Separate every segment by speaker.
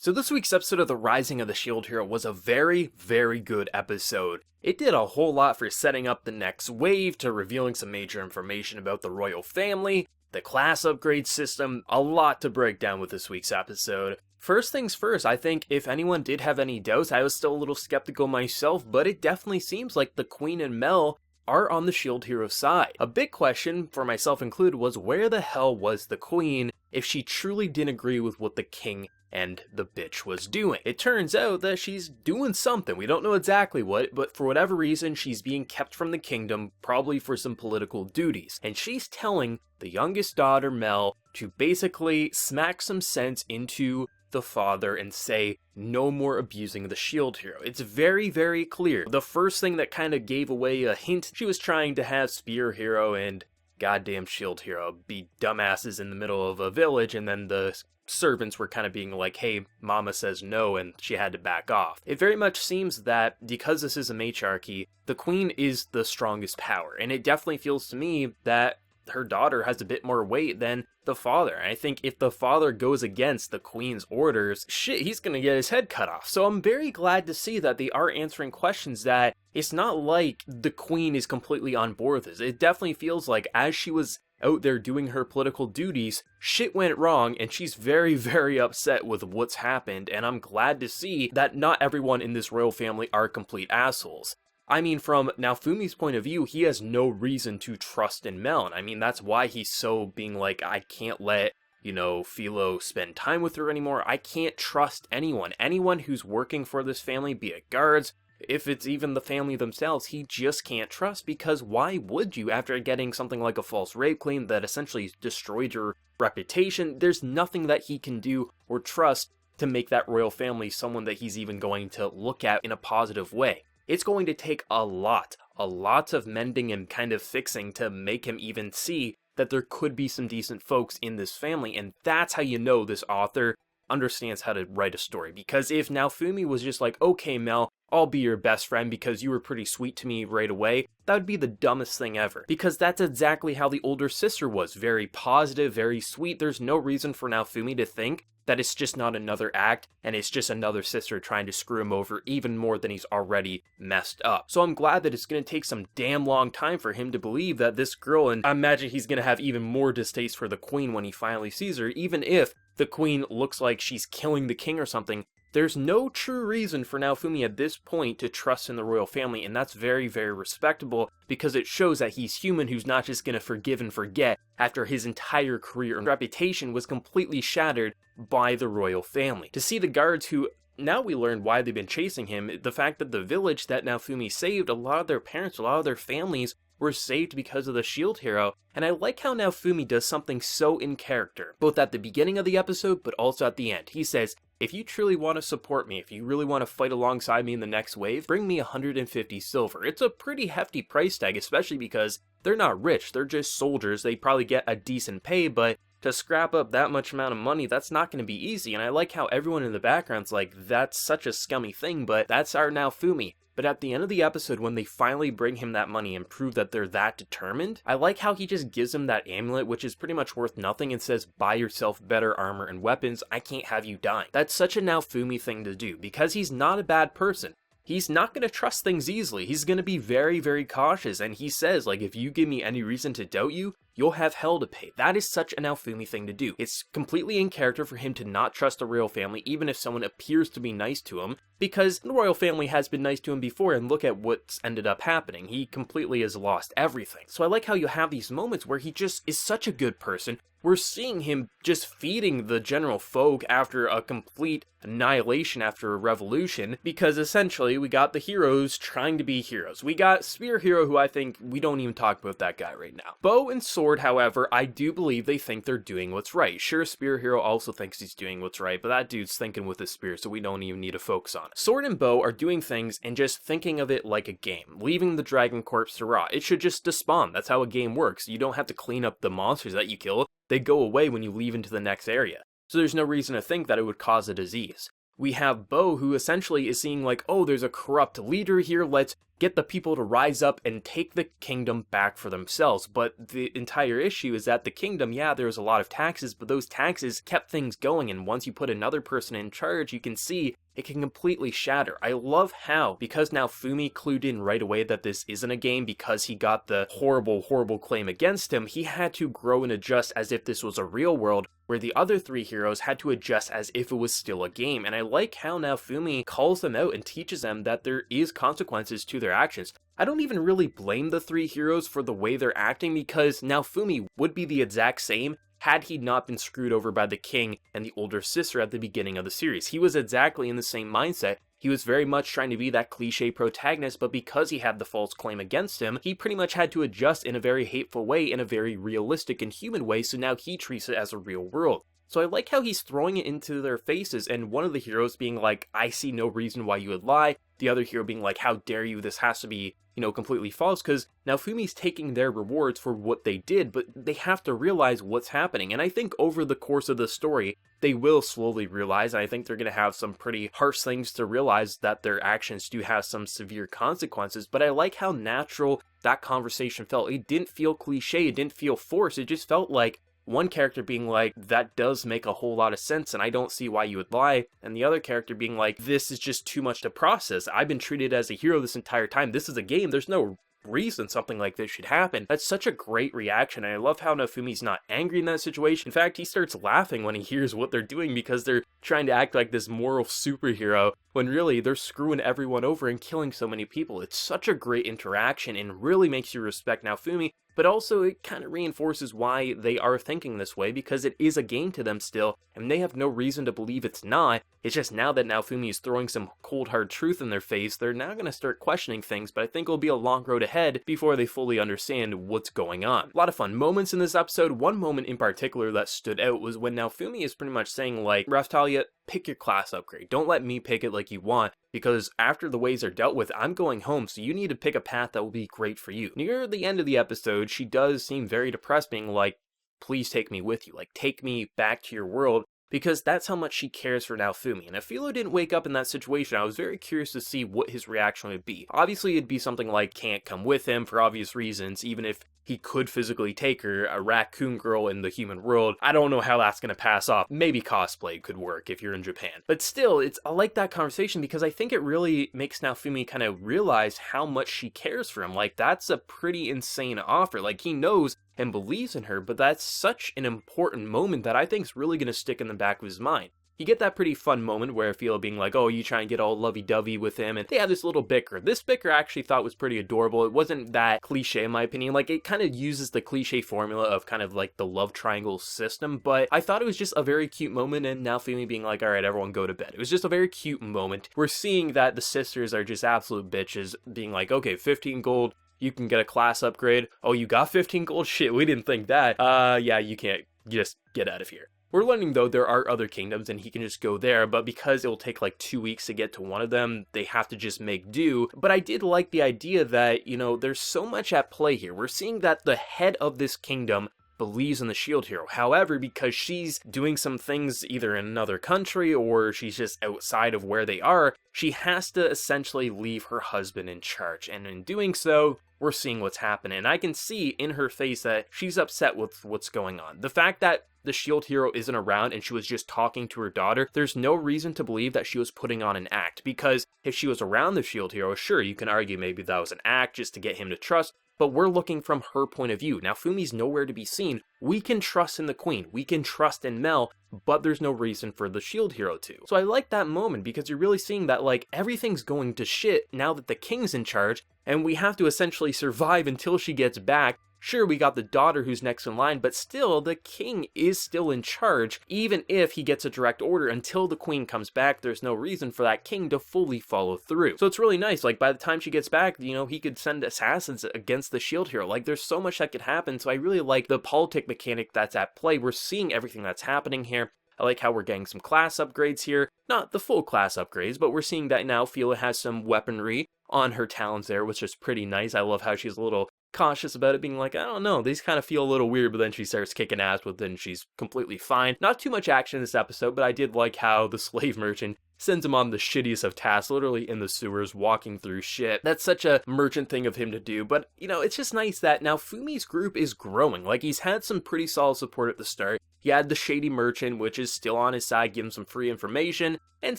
Speaker 1: So this week's episode of The Rising of the Shield Hero was a very, very good episode. It did a whole lot for setting up the next wave, to revealing some major information about the royal family, the class upgrade system, a lot to break down with this week's episode. First things first, I think if anyone did have any doubts, I was still a little skeptical myself, but it definitely seems like the Queen and Mel are on the Shield Hero side. A big question, for myself included, was where the hell was the Queen if she truly didn't agree with what the King and the bitch was doing? It turns out that she's doing something. We don't know exactly what, but for whatever reason, she's being kept from the kingdom, probably for some political duties. And she's telling the youngest daughter, Mel, to basically smack some sense into the father and say no more abusing the Shield Hero. It's very, very clear. The first thing that kind of gave away a hint, she was trying to have Spear Hero and goddamn Shield Hero be dumbasses in the middle of a village, and then the servants were kind of being like, hey, mama says no, and she had to back off. It very much seems that because this is a matriarchy, the queen is the strongest power, and it definitely feels to me that her daughter has a bit more weight than the father. And I think if the father goes against the queen's orders, shit, he's gonna get his head cut off. So I'm very glad to see that they are answering questions, that it's not like the queen is completely on board with this. It definitely feels like as she was out there doing her political duties, shit went wrong, and she's very, very upset with what's happened, and I'm glad to see that not everyone in this royal family are complete assholes. I mean, from Naofumi's point of view, he has no reason to trust in Mel, and I mean, that's why he's so being like, I can't let, Philo spend time with her anymore. I can't trust anyone. Anyone who's working for this family, be it guards, if it's even the family themselves, he just can't trust, because why would you after getting something like a false rape claim that essentially destroyed your reputation? There's nothing that he can do or trust to make that royal family someone that he's even going to look at in a positive way. It's going to take a lot of mending and kind of fixing to make him even see that there could be some decent folks in this family, and that's how you know this author understands how to write a story. Because if Naofumi was just like, okay, Mel, I'll be your best friend because you were pretty sweet to me right away, that would be the dumbest thing ever. Because that's exactly how the older sister was. Very positive, very sweet. There's no reason for Naofumi to think that it's just not another act, and it's just another sister trying to screw him over even more than he's already messed up. So I'm glad that it's going to take some damn long time for him to believe that this girl, and I imagine he's going to have even more distaste for the queen when he finally sees her, even if the queen looks like she's killing the king or something. There's no true reason for Naofumi at this point to trust in the royal family, and that's very, very respectable, because it shows that he's human, who's not just going to forgive and forget after his entire career and reputation was completely shattered by the royal family. To see the guards who, now we learn why they've been chasing him, the fact that the village that Naofumi saved, a lot of their parents, a lot of their families were saved because of the Shield Hero, and I like how Naofumi does something so in character, both at the beginning of the episode, but also at the end. He says, if you truly want to support me, if you really want to fight alongside me in the next wave, bring me 150 silver. It's a pretty hefty price tag, especially because they're not rich, they're just soldiers. They probably get a decent pay, but to scrap up that much amount of money, that's not going to be easy. And I like how everyone in the background's like, that's such a scummy thing, but that's our Naofumi. But at the end of the episode, when they finally bring him that money and prove that they're that determined, I like how he just gives him that amulet, which is pretty much worth nothing, and says, buy yourself better armor and weapons, I can't have you dying. That's such a Naofumi thing to do, because he's not a bad person. He's not going to trust things easily. He's going to be very, very cautious, and he says, like, if you give me any reason to doubt you, you'll have hell to pay. That is such a Naofumi thing to do. It's completely in character for him to not trust the royal family, even if someone appears to be nice to him, because the royal family has been nice to him before, and look at what's ended up happening. He completely has lost everything. So I like how you have these moments where he just is such a good person. We're seeing him just feeding the general folk after a complete annihilation after a revolution, because essentially we got the heroes trying to be heroes. We got Spear Hero, who I think we don't even talk about that guy right now. Bow and Sword, however, I do believe they think they're doing what's right. Sure, Spear Hero also thinks he's doing what's right, but that dude's thinking with his spear, so we don't even need to focus on it. Sword and Bow are doing things and just thinking of it like a game, leaving the dragon corpse to rot. It should just despawn. That's how a game works. You don't have to clean up the monsters that you kill. They go away when you leave into the next area. So there's no reason to think that it would cause a disease. We have Bow, who essentially is seeing like, oh, there's a corrupt leader here, let's get the people to rise up and take the kingdom back for themselves. But the entire issue is that the kingdom, yeah, there was a lot of taxes, but those taxes kept things going, and once you put another person in charge, you can see it can completely shatter. I love how, because Naofumi clued in right away that this isn't a game because he got the horrible, horrible claim against him, he had to grow and adjust as if this was a real world, where the other three heroes had to adjust as if it was still a game. And I like how Naofumi calls them out and teaches them that there is consequences to their actions. I don't even really blame the three heroes for the way they're acting, because Naofumi would be the exact same had he not been screwed over by the king and the older sister at the beginning of the series. He was exactly in the same mindset. He was very much trying to be that cliche protagonist, but because he had the false claim against him, he pretty much had to adjust in a very hateful way, in a very realistic and human way, so now he treats it as a real world. So I like how he's throwing it into their faces, and one of the heroes being like, I see no reason why you would lie, the other hero being like, how dare you, this has to be, completely false, because Naofumi's taking their rewards for what they did, but they have to realize what's happening. And I think over the course of the story, they will slowly realize, and I think they're going to have some pretty harsh things to realize that their actions do have some severe consequences. But I like how natural that conversation felt. It didn't feel cliche, it didn't feel forced, it just felt like one character being like, that does make a whole lot of sense and I don't see why you would lie, and the other character being like, this is just too much to process. I've been treated as a hero this entire time. This is a game. There's no reason something like this should happen. That's such a great reaction, and I love how Naofumi's not angry in that situation. In fact, he starts laughing when he hears what they're doing, because they're trying to act like this moral superhero when really they're screwing everyone over and killing so many people. It's such a great interaction and really makes you respect Naofumi, but also it kind of reinforces why they are thinking this way, because it is a game to them still, and they have no reason to believe it's not. It's just now that Naofumi is throwing some cold hard truth in their face, they're now going to start questioning things, but I think it'll be a long road ahead before they fully understand what's going on. A lot of fun moments in this episode. One moment in particular that stood out was when Naofumi is pretty much saying like, Raftalia, pick your class upgrade. Don't let me pick it like you want, because after the ways are dealt with, I'm going home, so you need to pick a path that will be great for you. Near the end of the episode, she does seem very depressed, being like, please take me with you, like take me back to your world, because that's how much she cares for Naofumi. And if Philo didn't wake up in that situation, I was very curious to see what his reaction would be. Obviously, it'd be something like, can't come with him for obvious reasons, even if he could physically take her, a raccoon girl in the human world. I don't know how that's going to pass off. Maybe cosplay could work if you're in Japan. But still, I like that conversation, because I think it really makes Naofumi kind of realize how much she cares for him. Like, that's a pretty insane offer. Like, he knows and believes in her, but that's such an important moment that I think is really going to stick in the back of his mind. You get that pretty fun moment where Philo being like, oh, you try and get all lovey-dovey with him, and they have this little bicker. This bicker I actually thought was pretty adorable. It wasn't that cliche in my opinion. Like, it kind of uses the cliche formula of kind of like the love triangle system, but I thought it was just a very cute moment, and Naofumi being like, all right, everyone go to bed. It was just a very cute moment. We're seeing that the sisters are just absolute bitches, being like, okay, 15 gold, you can get a class upgrade. Oh, you got 15 gold? Shit, we didn't think that. Yeah, you can't. Just get out of here. We're learning, though, there are other kingdoms and he can just go there, but because it will take like 2 weeks to get to one of them, they have to just make do. But I did like the idea that, there's so much at play here. We're seeing that the head of this kingdom believes in the shield hero. However, because she's doing some things either in another country or she's just outside of where they are, she has to essentially leave her husband in charge. And in doing so, we're seeing what's happening. And I can see in her face that she's upset with what's going on. The fact that the shield hero isn't around and she was just talking to her daughter, there's no reason to believe that she was putting on an act, because if she was around the shield hero, sure, you can argue maybe that was an act just to get him to trust, but we're looking from her point of view. Now, Fumi's nowhere to be seen. We can trust in the queen, we can trust in Mel, but there's no reason for the shield hero to. So I like that moment, because you're really seeing that, like, everything's going to shit now that the king's in charge, and we have to essentially survive until she gets back. Sure, we got the daughter who's next in line, but still, the king is still in charge. Even if he gets a direct order, until the queen comes back, there's no reason for that king to fully follow through. So it's really nice, like, by the time she gets back, he could send assassins against the shield hero. Like, there's so much that could happen, so I really like the politic mechanic that's at play. We're seeing everything that's happening here. I like how we're getting some class upgrades here. Not the full class upgrades, but we're seeing that now Fila has some weaponry on her talons there, which is pretty nice. I love how she's a little cautious about it, being like, I don't know, these kind of feel a little weird, but then she starts kicking ass, but then she's completely fine. Not too much action in this episode, but I did like how the slave merchant sends him on the shittiest of tasks, literally in the sewers, walking through shit. That's such a merchant thing of him to do, but, you know, it's just nice that now Fumi's group is growing. Like, he's had some pretty solid support at the start. He had the shady merchant, which is still on his side, giving some free information, and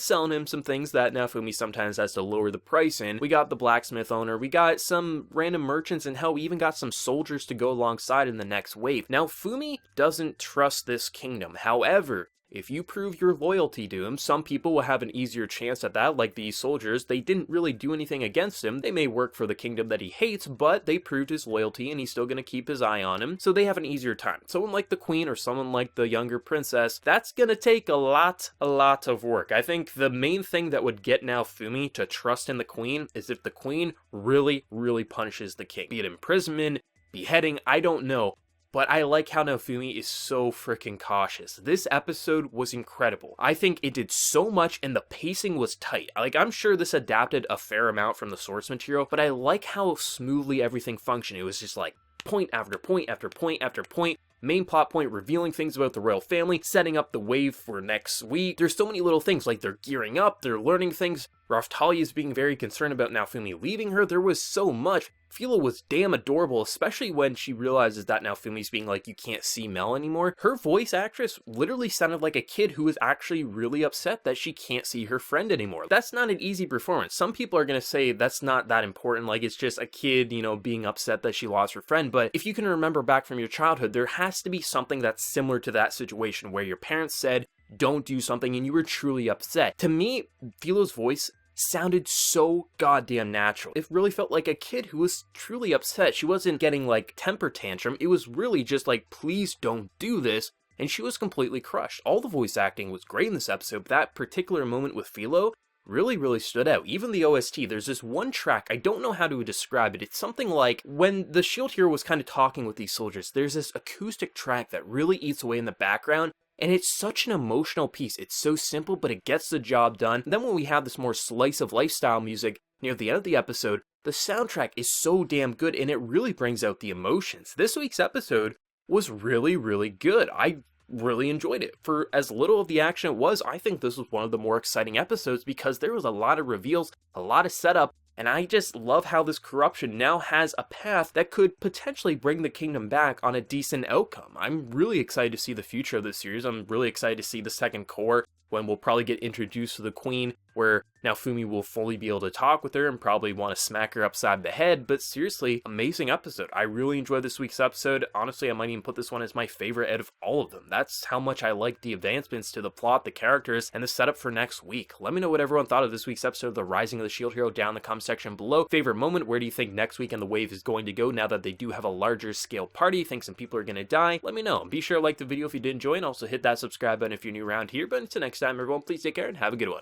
Speaker 1: selling him some things that Naofumi sometimes has to lower the price in. We got the blacksmith owner, we got some random merchants, and hell, we even got some soldiers to go alongside in the next wave. Now, Fumi doesn't trust this kingdom. However, if you prove your loyalty to him, some people will have an easier chance at that, like these soldiers. They didn't really do anything against him. They may work for the kingdom that he hates, but they proved his loyalty and he's still going to keep his eye on him, so they have an easier time. Someone like the queen or someone like the younger princess, that's going to take a lot of work. I think the main thing that would get Naofumi to trust in the queen is if the queen really punishes the king. Be it imprisonment, beheading, I don't know. But I like how Naofumi is so freaking cautious. This episode was incredible. I think it did so much and the pacing was tight. Like, I'm sure this adapted a fair amount from the source material, but I like how smoothly everything functioned. It was just like point after point after point after point. Main plot point, revealing things about the royal family, setting up the wave for next week. There's so many little things, like they're gearing up, they're learning things. Raftalia is being very concerned about Naofumi leaving her. There was so much. Philo was damn adorable, especially when she realizes that Naofumi's being like, you can't see Mel anymore. Her voice actress literally sounded like a kid who was actually really upset that she can't see her friend anymore. That's not an easy performance. Some people are going to say that's not that important, like it's just a kid, you know, being upset that she lost her friend. But if you can remember back from your childhood, there has to be something that's similar to that situation where your parents said, don't do something, and you were truly upset. To me, Philo's voice sounded so goddamn natural. It really felt like a kid who was truly upset. She wasn't getting like temper tantrum. It was really just like, please don't do this. And she was completely crushed. All the voice acting was great in this episode, but that particular moment with Philo really stood out. Even the OST, there's this one track, I don't know how to describe it. It's something like when the shield hero was kind of talking with these soldiers, there's this acoustic track that really eats away in the background. And it's such an emotional piece. It's so simple, but it gets the job done. And then when we have this more slice of lifestyle music near the end of the episode, the soundtrack is so damn good and it really brings out the emotions. This week's episode was really good. I really enjoyed it. For as little of the action it was, I think this was one of the more exciting episodes because there was a lot of reveals, a lot of setup, and I just love how this corruption now has a path that could potentially bring the kingdom back on a decent outcome. I'm really excited to see the future of this series. I'm really excited to see the second core, when we'll probably get introduced to the queen, where Naofumi will fully be able to talk with her and probably want to smack her upside the head. But seriously, amazing episode. I really enjoyed this week's episode. Honestly, I might even put this one as my favorite out of all of them. That's how much I like the advancements to the plot, the characters, and the setup for next week. Let me know what everyone thought of this week's episode of The Rising of the Shield Hero down in the comment section below. Favorite moment, where do you think next week and the wave is going to go now that they do have a larger scale party? Think some people are going to die? Let me know. And be sure to like the video if you did enjoy, and also hit that subscribe button if you're new around here. But until next time, everyone, please take care and have a good one.